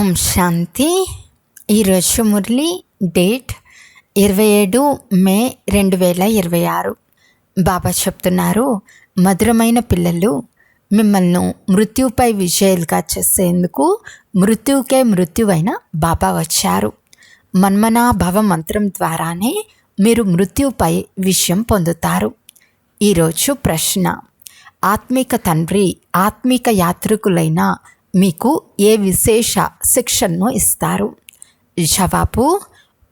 ఓం శాంతి. ఈరోజు మురళి డేట్ 27 మే 2026. బాబా చెప్తున్నారు, మధురమైన పిల్లలు, మిమ్మల్ని మృత్యుపై విజయాలుగా చేసేందుకు మృత్యువుకే మృత్యువైన బాబా వచ్చారు. మన్మనా భవ మంత్రం ద్వారానే మీరు మృత్యుపై విజయం పొందుతారు. ఈరోజు ప్రశ్న: ఆత్మిక తండ్రి ఆత్మిక యాత్రికులైన మీకు ఏ విశేష శిక్షణను ఇస్తారు? జవాబు: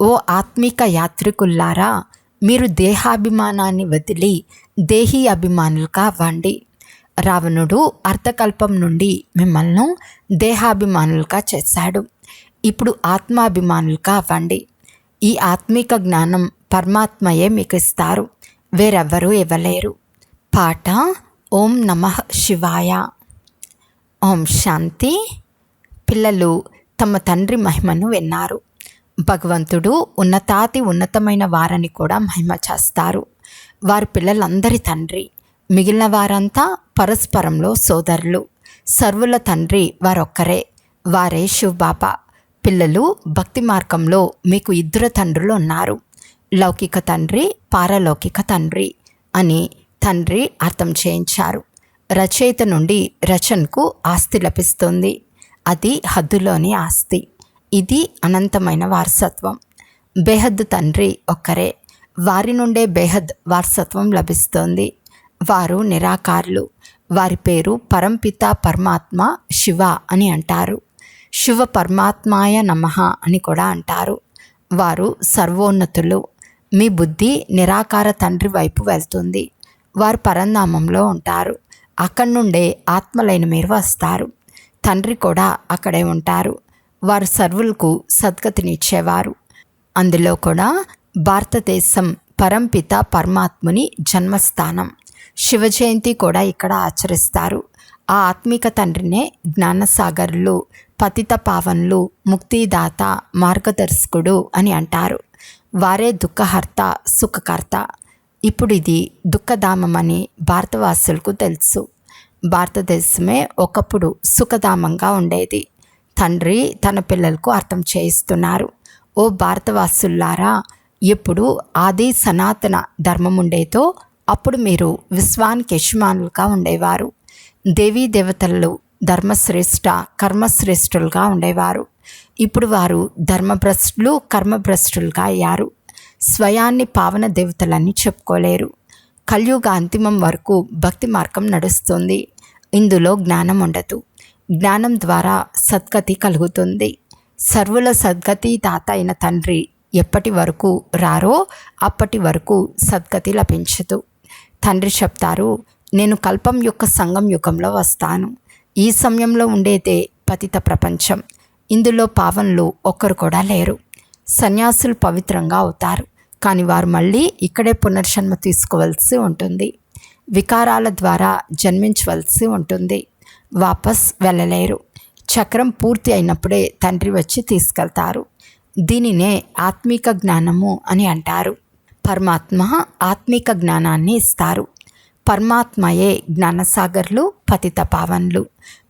ఓ ఆత్మిక యాత్రికుల్లారా, మీరు దేహాభిమానాన్ని వదిలి దేహీ అభిమానులుగా అవ్వండి. రావణుడు అర్థకల్పం నుండి మిమ్మల్ని దేహాభిమానులుగా చేశాడు. ఇప్పుడు ఆత్మాభిమానులుగా అవ్వండి. ఈ ఆత్మిక జ్ఞానం పరమాత్మయే మీకు ఇస్తారు, వేరెవ్వరూ ఇవ్వలేరు. పాట: ఓం నమః శివాయ. ఓం శాంతి. పిల్లలు తమ తండ్రి మహిమను విన్నారు. భగవంతుడు ఉన్నతాతి ఉన్నతమైన వారని కూడా మహిమ చేస్తారు. వారి పిల్లలందరి తండ్రి, మిగిలిన వారంతా పరస్పరంలో సోదరులు. సర్వుల తండ్రి వారొక్కరే, వారే శివబాబా. పిల్లలు భక్తి మార్గంలో మీకు ఇద్దరు తండ్రులు ఉన్నారు, లౌకిక తండ్రి, పారలౌకిక తండ్రి అని తండ్రి అర్థం చేయించారు. రచయిత నుండి రచనకు ఆస్తి లభిస్తుంది. అది హద్దులోని ఆస్తి. ఇది అనంతమైన వారసత్వం. బేహద్ తండ్రి ఒక్కరే, వారి నుండే బేహద్ వారసత్వం లభిస్తుంది. వారు నిరాకారులు. వారి పేరు పరంపిత పరమాత్మ శివ అని అంటారు. శివ పరమాత్మాయ నమః అని కూడా అంటారు. వారు సర్వోన్నతులు. మీ బుద్ధి నిరాకార తండ్రి వైపు వెళ్తుంది. వారు పరంధామంలో ఉంటారు. అక్కడి నుండే ఆత్మలైన మీరు వస్తారు. తండ్రి కూడా అక్కడే ఉంటారు. వారు సర్వులకు సద్గతినిచ్చేవారు. అందులో కూడా భారతదేశం పరంపిత పరమాత్ముని జన్మస్థానం. శివ జయంతి కూడా ఇక్కడ ఆచరిస్తారు. ఆ ఆత్మిక తండ్రినే జ్ఞానసాగరులు, పతిత పావనులు, ముక్తిదాత, మార్గదర్శకుడు అని అంటారు. వారే దుఃఖహర్త, సుఖకర్త. ఇప్పుడు ఇది దుఃఖధామమని భారతవాసులకు తెలుసు. భారతదేశమే ఒకప్పుడు సుఖధామంగా ఉండేది. తండ్రి తన పిల్లలకు అర్థం చేయిస్తున్నారు. ఓ భారతవాసుల్లారా, ఎప్పుడు ఆది సనాతన ధర్మం ఉండేదో అప్పుడు మీరు విశ్వానికి యజమానులుగా ఉండేవారు. దేవీ దేవతలు ధర్మశ్రేష్ఠ, కర్మశ్రేష్ఠులుగా ఉండేవారు. ఇప్పుడు వారు ధర్మభ్రష్టులు, కర్మభ్రష్టులుగా అయ్యారు. స్వయాన్ని పావన దేవతలని చెప్పుకోలేరు. కలియుగ అంతిమం వరకు భక్తి మార్గం నడుస్తుంది. ఇందులో జ్ఞానం ఉండదు. జ్ఞానం ద్వారా సద్గతి కలుగుతుంది. సర్వుల సద్గతి దాత అయిన తండ్రి ఎప్పటి వరకు రారో అప్పటి వరకు సద్గతి లభించదు. తండ్రి చెప్తారు, నేను కల్పం యొక్క సంగం యుగంలో వస్తాను. ఈ సమయంలో ఉండేదే పతిత ప్రపంచం. ఇందులో పావనులు ఒక్కరు కూడా లేరు. సన్యాసులు పవిత్రంగా అవుతారు, కానీ వారు మళ్ళీ ఇక్కడే పునర్జన్మ తీసుకోవాల్సి ఉంటుంది. వికారాల ద్వారా జన్మించవలసి ఉంటుంది. వాపస్ వెళ్ళలేరు. చక్రం పూర్తి అయినప్పుడే తండ్రి వచ్చి తీసుకెళ్తారు. దీనినే ఆత్మిక జ్ఞానము అని అంటారు. పరమాత్మ ఆత్మిక జ్ఞానాన్ని ఇస్తారు. పరమాత్మయే జ్ఞానసాగర్లు, పతిత పావన్లు.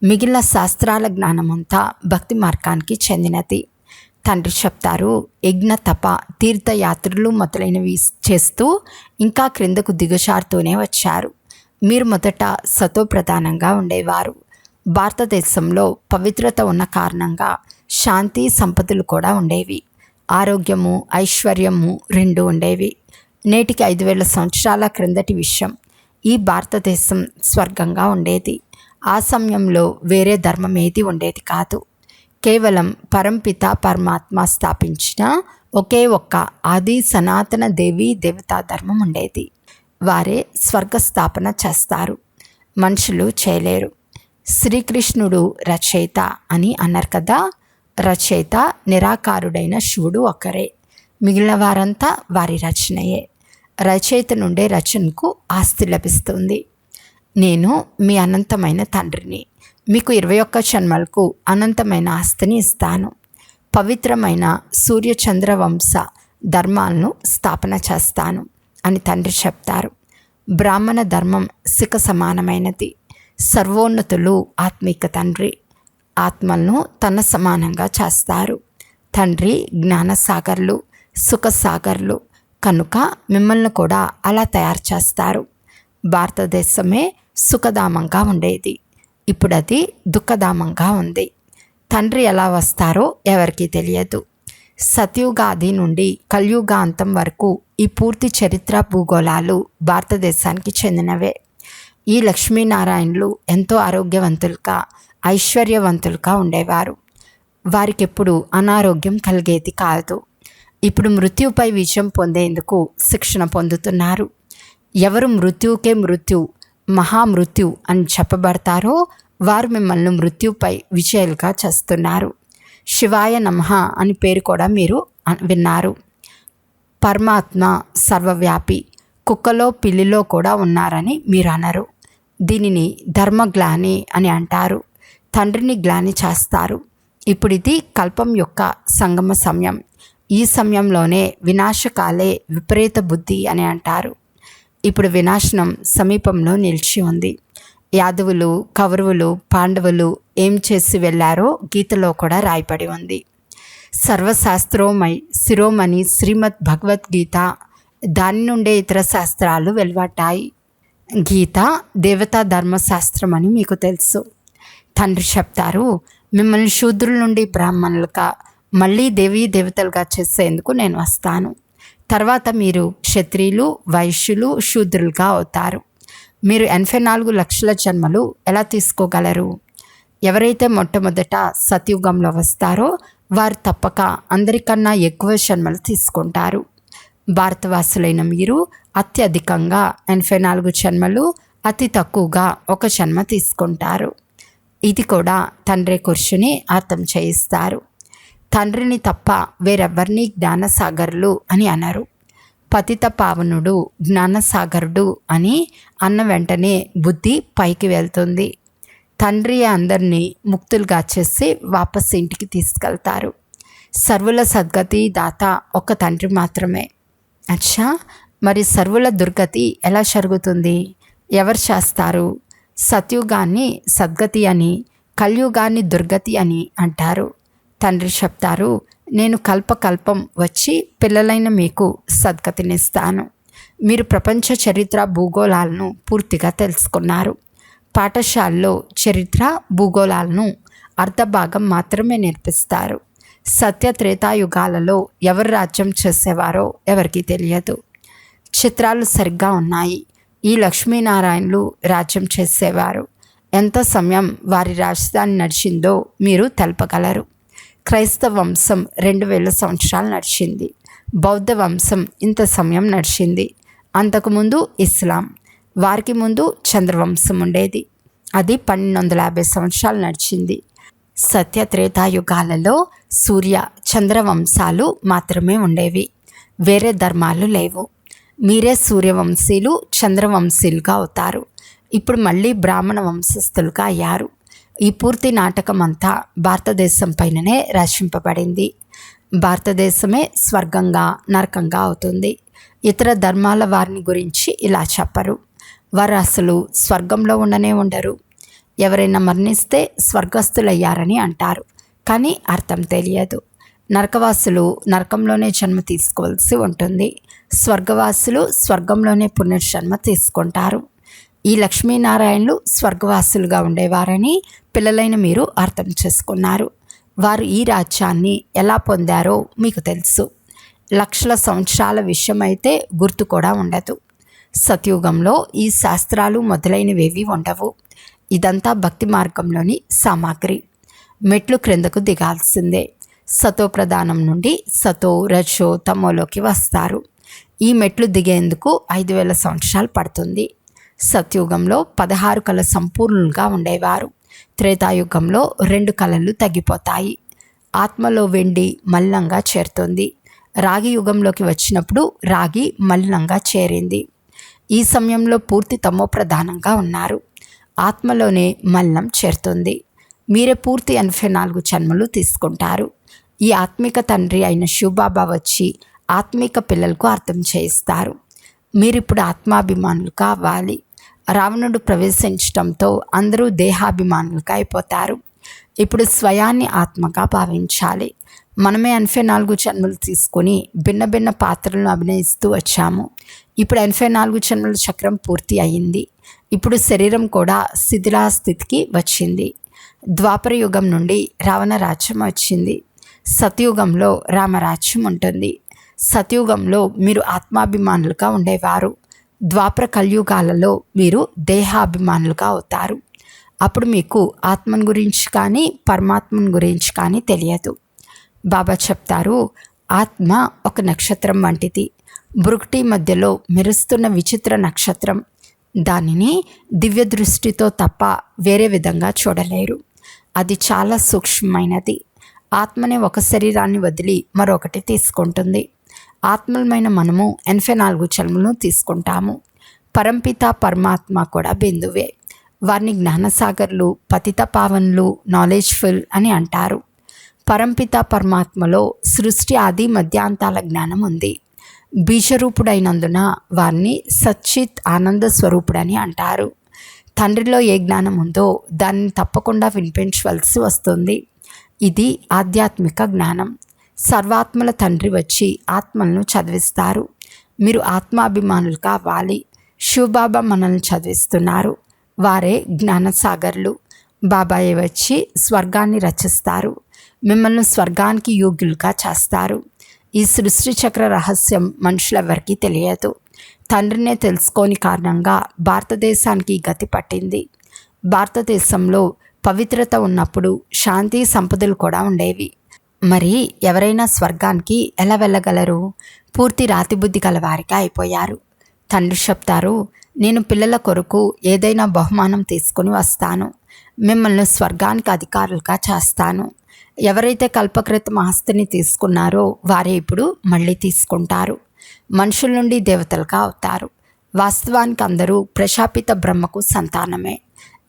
మిగిలిన శాస్త్రాల జ్ఞానమంతా భక్తి మార్గానికి చెందినది. తండ్రి చెప్తారు, యజ్ఞ తప తీర్థయాత్రలు మొదలైనవి చేస్తూ ఇంకా క్రిందకు దిగజారుతూనే వచ్చారు. మీరు మొదట సతో ప్రధానంగా ఉండేవారు. భారతదేశంలో పవిత్రత ఉన్న కారణంగా శాంతి, సంపదలు కూడా ఉండేవి. ఆరోగ్యము, ఐశ్వర్యము రెండు ఉండేవి. నేటికి 5000 సంవత్సరాల క్రిందటి విషయం. ఈ భారతదేశం స్వర్గంగా ఉండేది. ఆ సమయంలో వేరే ధర్మం ఏది ఉండేది కాదు. కేవలం పరంపిత పరమాత్మ స్థాపించిన ఒకే ఒక్క ఆది సనాతన దేవీ దేవతా ధర్మం ఉండేది. వారే స్వర్గస్థాపన చేస్తారు, మనుషులు చేయలేరు. శ్రీకృష్ణుడు రచయిత అని అన్నారు కదా. రచయిత నిరాకారుడైన శివుడు ఒక్కరే. మిగిలిన వారంతా వారి రచనయే. రచయిత నుండే రచనకు ఆస్తి లభిస్తుంది. నేను మీ అనంతమైన తండ్రిని. మీకు 21 జన్మలకు అనంతమైన ఆస్తిని ఇస్తాను. పవిత్రమైన సూర్యచంద్ర వంశ ధర్మాలను స్థాపన చేస్తాను అని తండ్రి చెప్తారు. బ్రాహ్మణ ధర్మం శిఖ సమానమైనది. సర్వోన్నతులు ఆత్మిక తండ్రి. ఆత్మలను తన సమానంగా చేస్తారు. తండ్రి జ్ఞానసాగర్లు, సుఖసాగర్లు కనుక మిమ్మల్ని కూడా అలా తయారు చేస్తారు. భారతదేశమే సుఖధామంగా ఉండేది, ఇప్పుడు అది దుఃఖధామంగా ఉంది. తండ్రి ఎలా వస్తారో ఎవరికీ తెలియదు. సత్యుగాది నుండి కలియుగాంతం వరకు ఈ పూర్తి చరిత్ర భూగోళాలు భారతదేశానికి చెందినవే. ఈ లక్ష్మీనారాయణులు ఎంతో ఆరోగ్యవంతులుగా, ఐశ్వర్యవంతులుగా ఉండేవారు. వారికి ఎప్పుడు అనారోగ్యం కలిగేది కాదు. ఇప్పుడు మృత్యుపై విజయం పొందేందుకు శిక్షణ పొందుతున్నారు. ఎవరు మృత్యువుకే మృత్యు, మహామృత్యు అని చెప్పబడతారో వారు మిమ్మల్ని మృత్యుపై విజయాలుగా చేస్తున్నారు. శివాయ నమః అని పేరు కూడా మీరు విన్నారు. పరమాత్మ సర్వవ్యాపి, కుక్కలో పిల్లిలో కూడా ఉన్నారని మీరు అనరు. దీనిని ధర్మగ్లాని అని అంటారు. తండ్రిని గ్లాని చేస్తారు. ఇప్పుడు ఇది కల్పం యొక్క సంగమ సమయం. ఈ సమయంలోనే వినాశకాలే విపరీత బుద్ధి అని అంటారు. ఇప్పుడు వినాశనం సమీపంలో నిలిచి ఉంది. యాదవులు, కౌరవులు, పాండవులు ఏం చేసి వెళ్ళారో గీతలో కూడా రాయబడి ఉంది. సర్వశాస్త్రోమై శిరోమణి శ్రీమద్ భగవద్గీత, దాని నుండే ఇతర శాస్త్రాలు వెలువడ్డాయి. గీత దేవతా ధర్మశాస్త్రం అని మీకు తెలుసు. తండ్రి చెప్తారు, మిమ్మల్ని శూద్రుల నుండి బ్రాహ్మణులుగా, మళ్ళీ దేవీ దేవతలుగా చేసేందుకు నేను వస్తాను. తర్వాత మీరు క్షత్రియులు, వైశ్యులు, శూద్రులుగా అవుతారు. మీరు 84 లక్షల జన్మలు ఎలా తీసుకోగలరు? ఎవరైతే మొట్టమొదట సత్యుగంలో వస్తారో వారు తప్పక అందరికన్నా ఎక్కువ జన్మలు తీసుకుంటారు. భారతవాసులైన మీరు అత్యధికంగా 84 జన్మలు, అతి తక్కువగా 1 జన్మ తీసుకుంటారు. ఇది కూడా తండ్రి కూర్చుని అర్థం చేయిస్తారు. తండ్రిని తప్ప వేరెవ్వరినీ జ్ఞానసాగరులు అని అనరు. పతిత పావనుడు జ్ఞానసాగరుడు అని అన్న వెంటనే బుద్ధి పైకి వెళ్తుంది. తండ్రి అందరినీ ముక్తులుగా చేసి వాపస్ ఇంటికి తీసుకెళ్తారు. సర్వుల సద్గతి దాత ఒక తండ్రి మాత్రమే. అచ్చా, మరి సర్వుల దుర్గతి ఎలా జరుగుతుంది? ఎవరు చేస్తారు? సత్యుగాన్ని సద్గతి అని, కలియుగాన్ని దుర్గతి అని అంటారు. తండ్రి చెప్తారు, నేను కల్పకల్పం వచ్చి పిల్లలైన మీకు సద్గతినిస్తాను. మీరు ప్రపంచ చరిత్ర భూగోళాలను పూర్తిగా తెలుసుకున్నారు. పాఠశాలలో చరిత్ర భూగోళాలను అర్ధభాగం మాత్రమే నేర్పిస్తారు. సత్య త్రేతాయుగాలలో ఎవరు రాజ్యం చేసేవారో ఎవరికీ తెలియదు. చిత్రాలు సరిగ్గా ఉన్నాయి. ఈ లక్ష్మీనారాయణులు రాజ్యం చేసేవారు. ఎంత సమయం వారి రాజధాని నడిచిందో మీరు తెలపగలరు. క్రైస్తవ వంశం 2000 సంవత్సరాలు నడిచింది. బౌద్ధ వంశం ఇంత సమయం నడిచింది. అంతకుముందు ఇస్లాం, వారికి ముందు చంద్రవంశం ఉండేది. అది 1250 సంవత్సరాలు నడిచింది. సత్య త్రేతాయుగాలలో సూర్య చంద్రవంశాలు మాత్రమే ఉండేవి. వేరే ధర్మాలు లేవు. మీరే సూర్యవంశీలు, చంద్రవంశీలుగా అవుతారు. ఇప్పుడు మళ్ళీ బ్రాహ్మణ వంశస్థులుగా అయ్యారు. ఈ పూర్తి నాటకం అంతా భారతదేశం పైననే రచింపబడింది. భారతదేశమే స్వర్గంగా, నరకంగా అవుతుంది. ఇతర ధర్మాల వారిని గురించి ఇలా చెప్పరు. వారు అసలు స్వర్గంలో ఉండనే ఉండరు. ఎవరైనా మరణిస్తే స్వర్గస్థులయ్యారని అంటారు, కానీ అర్థం తెలియదు. నరకవాసులు నరకంలోనే జన్మ తీసుకోవాల్సి ఉంటుంది. స్వర్గవాసులు స్వర్గంలోనే పునర్జన్మ తీసుకుంటారు. ఈ లక్ష్మీనారాయణులు స్వర్గవాసులుగా ఉండేవారని పిల్లలైన మీరు అర్థం చేసుకున్నారు. వారు ఈ రాజ్యాన్ని ఎలా పొందారో మీకు తెలుసు. లక్షల సంవత్సరాల విషయం అయితే గుర్తు కూడా ఉండదు. సత్యుగంలో ఈ శాస్త్రాలు మొదలైనవేవి ఉండవు. ఇదంతా భక్తి మార్గంలోని సామాగ్రి. మెట్లు క్రిందకు దిగాల్సిందే. సతో ప్రధానం నుండి సతో, రజో, తమోలోకి వస్తారు. ఈ మెట్లు దిగేందుకు 5000 సంవత్సరాలు పడుతుంది. సత్యుగంలో 16 కళ సంపూర్ణులుగా ఉండేవారు. త్రేతాయుగంలో 2 కళలు తగ్గిపోతాయి. ఆత్మలో వెండి మలినంగా చేరుతుంది. రాగి యుగంలోకి వచ్చినప్పుడు రాగి మలినంగా చేరింది. ఈ సమయంలో పూర్తి తమో ప్రధానంగా ఉన్నారు. ఆత్మలోనే మలినం చేరుతుంది. మీరే పూర్తి 84 జన్మలు తీసుకుంటారు. ఈ ఆత్మిక తండ్రి అయిన శివబాబా వచ్చి ఆత్మిక పిల్లలకు అర్థం చేయిస్తారు. మీరిప్పుడు ఆత్మాభిమానులు కావాలి. రావణుడు ప్రవేశించడంతో అందరూ దేహాభిమానులుగా అయిపోతారు. ఇప్పుడు స్వయాన్ని ఆత్మగా భావించాలి. మనమే 84 జన్మలు తీసుకొని భిన్న భిన్న పాత్రలను అభినయిస్తూ వచ్చాము. ఇప్పుడు 84 జన్మల చక్రం పూర్తి అయింది. ఇప్పుడు శరీరం కూడా శిథిలా స్థితికి వచ్చింది. ద్వాపర యుగం నుండి రావణ రాజ్యం వచ్చింది. సతయుగంలో రామరాజ్యం ఉంటుంది. సతయుగంలో మీరు ఆత్మాభిమానులుగా ఉండేవారు. ద్వాపర కలియుగాలలో మీరు దేహాభిమానులుగా అవుతారు. అప్పుడు మీకు ఆత్మను గురించి కానీ పరమాత్మను గురించి కానీ తెలియదు. బాబా చెప్తారు, ఆత్మ ఒక నక్షత్రం వంటిది. బృకుటి మధ్యలో మెరుస్తున్న విచిత్ర నక్షత్రం. దానిని దివ్య దృష్టితో తప్ప వేరే విధంగా చూడలేరు. అది చాలా సూక్ష్మమైనది. ఆత్మనే ఒక శరీరాన్ని వదిలి మరొకటి తీసుకుంటుంది. ఆత్మలమైన మనము 84 జన్మలను తీసుకుంటాము. పరంపిత పరమాత్మ కూడా బిందువే. వారిని జ్ఞానసాగర్లు, పతిత పావనులు, నాలెడ్జ్ఫుల్ అని అంటారు. పరంపిత పరమాత్మలో సృష్టి ఆది మధ్యాంతాల జ్ఞానం ఉంది. బీజరూపుడైనందున వారిని సచ్చిత్ ఆనంద స్వరూపుడని అంటారు. తండ్రిలో ఏ జ్ఞానం ఉందో దాన్ని తప్పకుండా వినిపించవలసి వస్తుంది. ఇది ఆధ్యాత్మిక జ్ఞానం. సర్వాత్మల తండ్రి వచ్చి ఆత్మలను చదివిస్తారు. మీరు ఆత్మాభిమానులు కావాలి. శివబాబా మనల్ని చదివిస్తున్నారు. వారే జ్ఞానసాగర్లు. బాబాయే వచ్చి స్వర్గాన్ని రచిస్తారు. మిమ్మల్ని స్వర్గానికి యోగ్యులుగా చేస్తారు. ఈ సృష్టి చక్ర రహస్యం మనుషులెవరికీ తెలియదు. తండ్రినే తెలుసుకోని కారణంగా భారతదేశానికి గతి పట్టింది. భారతదేశంలో పవిత్రత ఉన్నప్పుడు శాంతి సంపదలు కూడా ఉండేవి. మరి ఎవరైనా స్వర్గానికి ఎలా వెళ్ళగలరు? పూర్తి రాతిబుద్ధి గలవారిగా అయిపోయారు. తండ్రి చెప్తారు, నేను పిల్లల కొరకు ఏదైనా బహుమానం తీసుకుని వస్తాను. మిమ్మల్ని స్వర్గానికి అధికారులుగా చేస్తాను. ఎవరైతే కల్పకృతం ఆస్తిని తీసుకున్నారో వారే ఇప్పుడు మళ్ళీ తీసుకుంటారు. మనుషుల నుండి దేవతలుగా అవుతారు. వాస్తవానికి అందరూ ప్రజాపిత బ్రహ్మకు సంతానమే.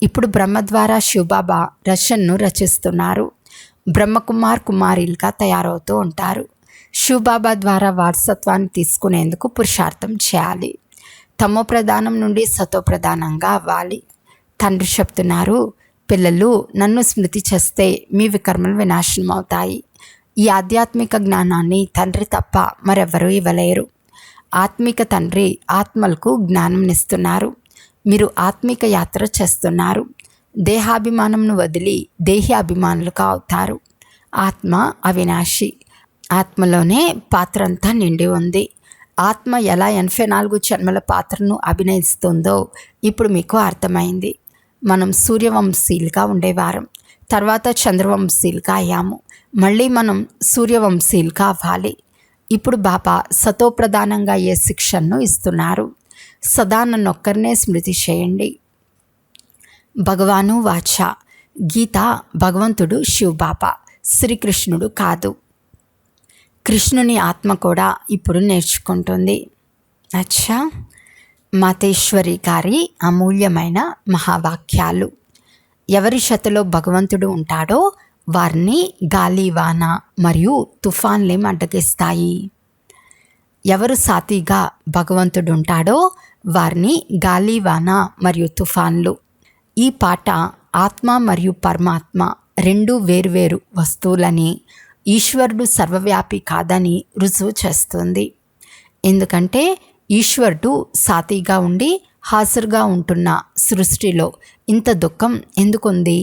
ఇప్పుడు బ్రహ్మ ద్వారా శివబాబా రచనను రచిస్తున్నారు. బ్రహ్మకుమార్ కుమారీలుగా తయారవుతూ ఉంటారు. శివబాబా ద్వారా వారసత్వాన్ని తీసుకునేందుకు పురుషార్థం చేయాలి. తమో ప్రధానం నుండి సతో ప్రధానంగా అవ్వాలి. తండ్రి చెప్తున్నారు, పిల్లలు నన్ను స్మృతి చేస్తే మీ వికర్మలు వినాశనం అవుతాయి. ఈ ఆధ్యాత్మిక జ్ఞానాన్ని తండ్రి తప్ప మరెవరూ ఇవ్వలేరు. ఆత్మిక తండ్రి ఆత్మలకు జ్ఞానంనిస్తున్నారు. మీరు ఆత్మిక యాత్ర చేస్తున్నారు. దేహాభిమానంను వదిలి దేహి అభిమానులుగా అవుతారు. ఆత్మ అవినాశి. ఆత్మలోనే పాత్ర అంతా నిండి ఉంది. ఆత్మ ఎలా 84 జన్మల పాత్రను అభినయిస్తుందో ఇప్పుడు మీకు అర్థమైంది. మనం సూర్యవంశీలుగా ఉండేవారం. తర్వాత చంద్రవంశీలుగా అయ్యాము. మళ్ళీ మనం సూర్యవంశీలుగా అవ్వాలి. ఇప్పుడు బాబా సతోప్రధానంగా అయ్యే శిక్షణను ఇస్తున్నారు. సదా నన్నొక్కరినే స్మృతి చేయండి. భగవాను వాచ. గీత భగవంతుడు శివబాబా, శ్రీకృష్ణుడు కాదు. కృష్ణుని ఆత్మ కూడా ఇప్పుడు నేర్చుకుంటుంది. అచ్చా, మాతేశ్వరి గారి అమూల్యమైన మహావాక్యాలు. ఎవరి చేతిలో భగవంతుడు ఉంటాడో వారిని గాలి, వాన మరియు తుఫాన్లేం అడ్డగిస్తాయి. ఎవరు సాతిగా భగవంతుడు ఉంటాడో వారిని గాలి, వాన మరియు తుఫాన్లు. ఈ పాట ఆత్మ మరియు పరమాత్మ రెండు వేరువేరు వస్తువులని, ఈశ్వరుడు సర్వవ్యాపి కాదని రుజువు చేస్తుంది. ఎందుకంటే ఈశ్వరుడు సాతిగా ఉండి హాజరుగా ఉంటున్న సృష్టిలో ఇంత దుఃఖం ఎందుకుంది?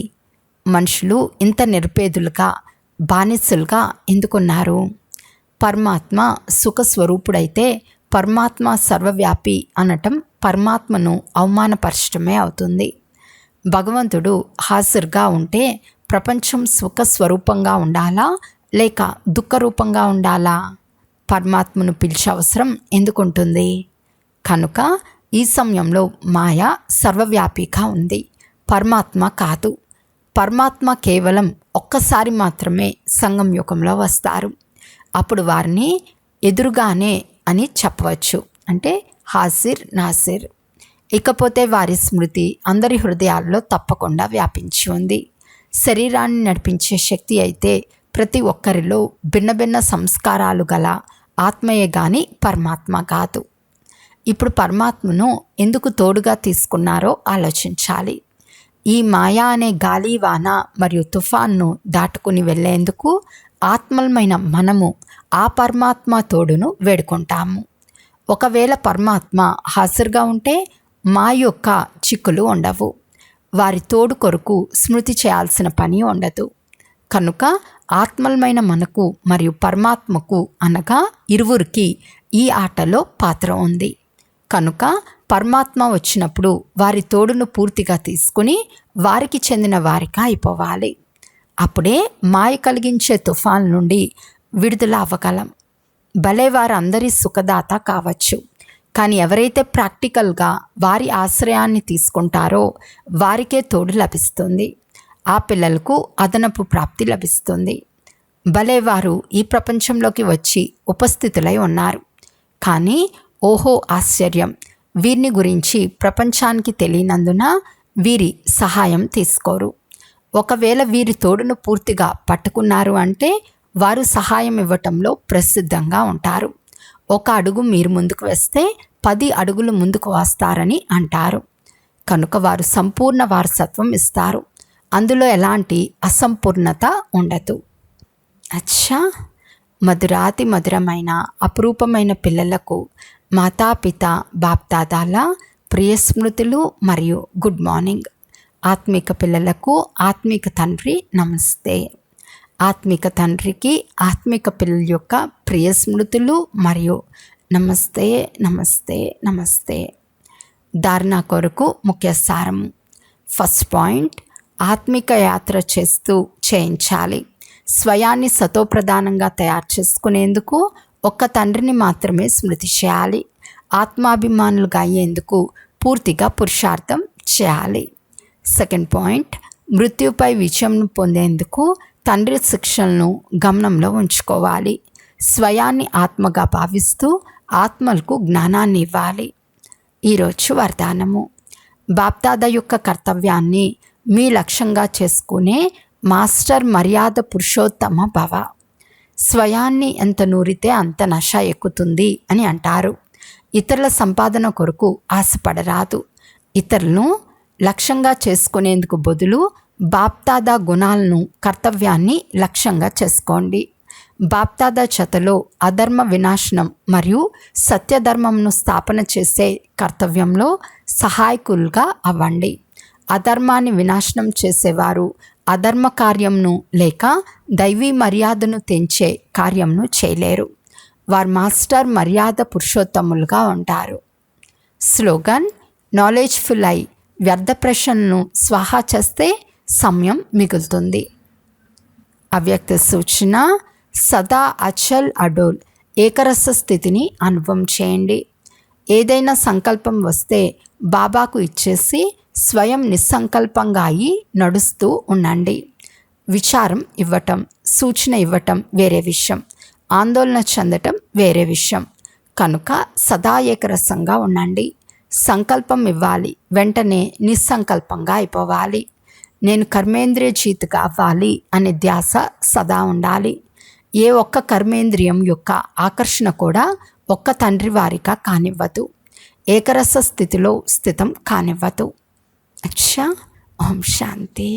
మనుషులు ఇంత నిరుపేదులుగా, బానిసలుగా ఎందుకున్నారు? పరమాత్మ సుఖస్వరూపుడైతే పరమాత్మ సర్వవ్యాపి అనటం పరమాత్మను అవమానపరచడమే అవుతుంది. భగవంతుడు హాజరుగా ఉంటే ప్రపంచం సుఖస్వరూపంగా ఉండాలా లేక దుఃఖరూపంగా ఉండాలా? పరమాత్మను పిలిచే అవసరం ఎందుకుంటుంది? కనుక ఈ సమయంలో మాయ సర్వవ్యాపిగా ఉంది, పరమాత్మ కాదు. పరమాత్మ కేవలం ఒక్కసారి మాత్రమే సంగం యుగంలో వస్తారు. అప్పుడు వారిని ఎదురుగానే అని చెప్పవచ్చు, అంటే హాజిర్ నాసిర్. ఇకపోతే వారి స్మృతి అందరి హృదయాల్లో తప్పకుండా వ్యాపించి ఉంది. శరీరాన్ని నడిపించే శక్తి అయితే ప్రతి ఒక్కరిలో భిన్న భిన్న సంస్కారాలు గల ఆత్మయే కానీ పరమాత్మ కాదు. ఇప్పుడు పరమాత్మను ఎందుకు తోడుగా తీసుకున్నారో ఆలోచించాలి. ఈ మాయా అనే గాలివాన మరియు తుఫాన్ను దాటుకుని వెళ్ళేందుకు ఆత్మలమైన మనము ఆ పరమాత్మ తోడును వేడుకుంటాము. ఒకవేళ పరమాత్మ హాజరుగా ఉంటే మా యొక్క చిక్కులు ఉండవు. వారి తోడు కొరకు స్మృతి చేయాల్సిన పని ఉండదు. కనుక ఆత్మలమైన మనకు మరియు పరమాత్మకు అనగా ఇరువురికి ఈ ఆటలో పాత్ర ఉంది. కనుక పరమాత్మ వచ్చినప్పుడు వారి తోడును పూర్తిగా తీసుకుని వారికి చెందిన వారిగా అయిపోవాలి. అప్పుడే మాయ కలిగించే తుఫాన్ నుండి విడుదల అవ్వగలం. భలే వారందరి సుఖదాత కావచ్చు, కానీ ఎవరైతే ప్రాక్టికల్గా వారి ఆశ్రయాన్ని తీసుకుంటారో వారికే తోడు లభిస్తుంది. ఆ పిల్లలకు అదనపు ప్రాప్తి లభిస్తుంది. భలే వారు ఈ ప్రపంచంలోకి వచ్చి ఉపస్థితులై ఉన్నారు. కానీ ఓహో ఆశ్చర్యం, వీరిని గురించి ప్రపంచానికి తెలియనందున వీరి సహాయం తీసుకోరు. ఒకవేళ వీరి తోడును పూర్తిగా పట్టుకున్నారు అంటే వారు సహాయం ఇవ్వటంలో ప్రసిద్ధంగా ఉంటారు. ఒక అడుగు మీరు ముందుకు వేస్తే 10 అడుగులు ముందుకు వస్తారని అంటారు. కనుక వారు సంపూర్ణ వారసత్వం ఇస్తారు. అందులో ఎలాంటి అసంపూర్ణత ఉండదు. అచ్చా, మధురాతి మధురమైన అపురూపమైన పిల్లలకు మాతాపిత బాప్దాదాల ప్రియ స్మృతులు మరియు గుడ్ మార్నింగ్. ఆత్మిక పిల్లలకు ఆత్మిక తండ్రి నమస్తే. ఆత్మిక తండ్రికి ఆత్మిక పిల్లల యొక్క ప్రియ స్మృతులు మరియు నమస్తే నమస్తే నమస్తే. ధారణ కొరకు ముఖ్య సారము. ఫస్ట్ పాయింట్, ఆత్మిక యాత్ర చేస్తూ చేయించాలి. స్వయాన్ని సతోప్రధానంగా తయారు చేసుకునేందుకు ఒక్క తండ్రిని మాత్రమే స్మృతి చేయాలి. ఆత్మాభిమానులుగా అయ్యేందుకు పూర్తిగా పురుషార్థం చేయాలి. సెకండ్ పాయింట్, మృత్యుపై విజయంను పొందేందుకు తండ్రి శిక్షలను గమనంలో ఉంచుకోవాలి. స్వయాన్ని ఆత్మగా భావిస్తూ ఆత్మలకు జ్ఞానాన్ని ఇవ్వాలి. ఈరోజు వరదానము. బాప్దాదా యొక్క కర్తవ్యాన్ని మీ లక్ష్యంగా చేసుకునే మాస్టర్ మర్యాద పురుషోత్తమ భవ. స్వయాన్ని ఎంత నూరితే అంత నష ఎక్కుతుంది అని అంటారు. ఇతరుల సంపాదన కొరకు ఆశపడరాదు. ఇతరులను లక్ష్యంగా చేసుకునేందుకు బదులు బాప్దాదా గుణాలను, కర్తవ్యాన్ని లక్ష్యంగా చేసుకోండి. బాప్దాదా చెతలో అధర్మ వినాశనం మరియు సత్యధర్మంను స్థాపన చేసే కర్తవ్యంలో సహాయకులుగా అవ్వండి. అధర్మాన్ని వినాశనం చేసేవారు అధర్మ కార్యంను లేక దైవీ మర్యాదను తెంచే కార్యంను చేయలేరు. వారు మాస్టర్ మర్యాద పురుషోత్తములుగా ఉంటారు. స్లోగన్: నాలెడ్జ్ఫుల్ అయి వ్యర్థ ప్రశ్నలను స్వాహా చేస్తే సమయం మిగులుతుంది. అవ్యక్త సూచన: సదా అచల్ అడోల్ ఏకరస స్థితిని అనుభవం చేయండి. ఏదైనా సంకల్పం వస్తే బాబాకు ఇచ్చేసి స్వయం నిస్సంకల్పంగా అయి నడుస్తూ ఉండండి. విచారం ఇవ్వటం, సూచన ఇవ్వటం వేరే విషయం, ఆందోళన చెందటం వేరే విషయం. కనుక సదా ఏకరసంగా ఉండండి. సంకల్పం ఇవ్వాలి, వెంటనే నిస్సంకల్పంగా అయిపోవాలి. నేను కర్మేంద్రియ జీతుగా అవ్వాలి అనే ధ్యాస సదా ఉండాలి. ఏ ఒక్క కర్మేంద్రియం యొక్క ఆకర్షణ కూడా ఒక్క తండ్రి వారిగా కానివ్వదు. ఏకరస స్థితిలో స్థితం కానివ్వదు. అచ్చా, ఓం శాంతి.